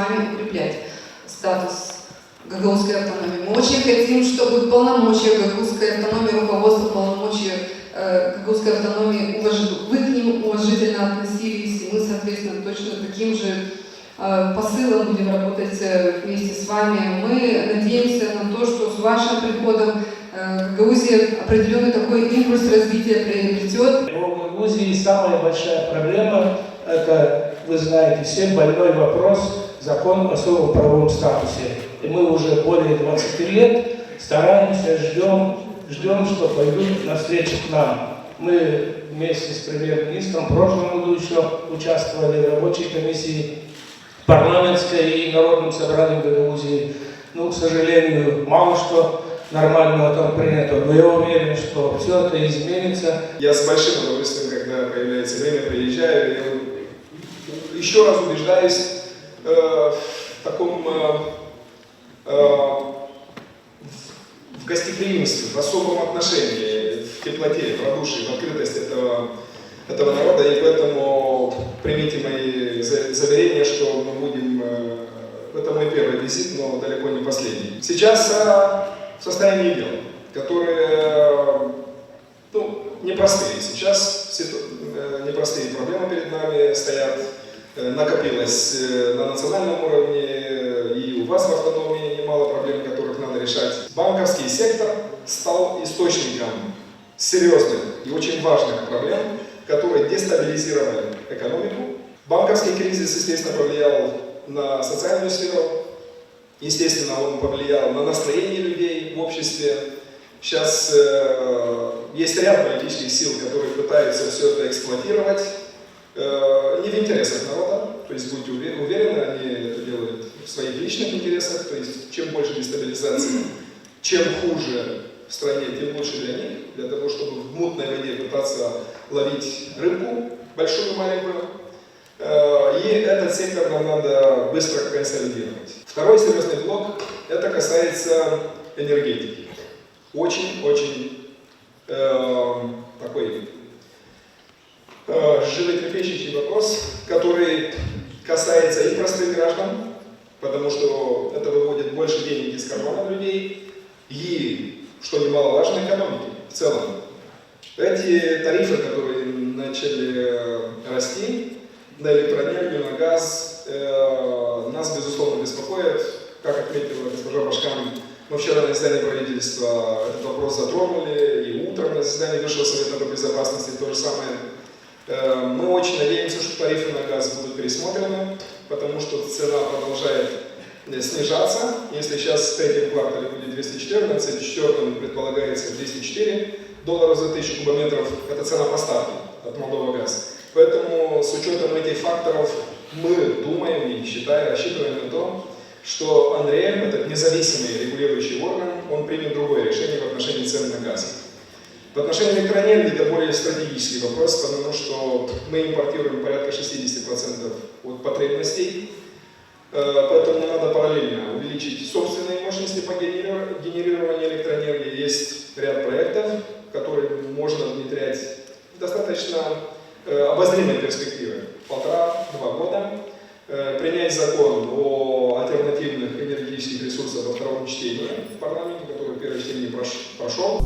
вами укреплять статус гагаузской автономии. Мы очень хотим, чтобы полномочия гагаузской автономии, руководство полномочия гагаузской автономии, вы к ним уважительно относились, и мы, соответственно, точно таким же посылом будем работать вместе с вами. Мы надеемся на то, что с вашим приходом Гагаузия определенный такой импульс развития приобретет. В Гагаузии самая большая проблема – это, вы знаете все, больной вопрос – закон о особом правовом статусе. И мы уже более 20 лет стараемся, ждем, что пойдут навстречу к нам. Мы вместе с премьер-министром в прошлом году еще участвовали в рабочей комиссии парламентской и народным собранием Гагаузии. Ну, к сожалению, мало что нормального там принято, но я уверен, что все это изменится. Я с большим удовольствием, когда появляется время, приезжаю, и еще раз убеждаюсь в таком в гостеприимстве, в особом отношении, в теплоте, в радушии, в открытости этого народа, и поэтому примите мои заверения, что мы будем, это мой первый визит, но далеко не последний. Сейчас в состоянии дел, которые непростые. Сейчас непростые проблемы перед нами стоят, накопилось на национальном уровне, и у вас в автономии немало проблем, которых надо решать. Банковский сектор стал источником серьезных и очень важных проблем, которые дестабилизировали экономику. Банковский кризис, естественно, повлиял на социальную сферу, естественно, он повлиял на настроение людей в обществе. Сейчас есть ряд политических сил, которые пытаются все это эксплуатировать, не в интересах народа, то есть будьте уверены, они это делают в своих личных интересах, то есть чем больше дестабилизации, чем хуже в стране, тем лучше для них, для того, чтобы в мутной воде пытаться ловить рыбку, большую, маленькую. И этот сектор нам надо быстро консолидировать. Второй серьезный блок, это касается энергетики. Очень такой животрепещущий вопрос, который касается и простых граждан, потому что это выводит больше денег из кармана людей, и, что немаловажно, экономики в целом. Эти тарифы, которые начали расти на электроэнергию, на газ, нас, безусловно, беспокоят. Как отметила госпожа Башкан, мы вчера на заседании правительства этот вопрос затронули, и утром на заседании Высшего совета по безопасности то же самое. Мы очень надеемся, что тарифы на газ будут пересмотрены, потому что цена продолжает снижаться. Если сейчас в третьем квартале будет 214, в четвертом предполагается $204 за 1000 кубометров, это цена поставки от Молдова газ. Поэтому с учетом этих факторов мы думаем и рассчитываем на то, что АНРЕ, этот независимый регулирующий орган, он примет другое решение в отношении цен на газ. В отношении электроэнергии это более стратегический вопрос, потому что мы импортируем порядка 60% от потребностей, поэтому надо параллельно увеличить собственные мощности по генерированию электроэнергии. Есть ряд проектов, которые можно внедрять в достаточно обозримой перспективе, 1,5–2 года. Принять закон о альтернативных энергетических ресурсах во втором чтении в парламенте, который первое чтение прошел.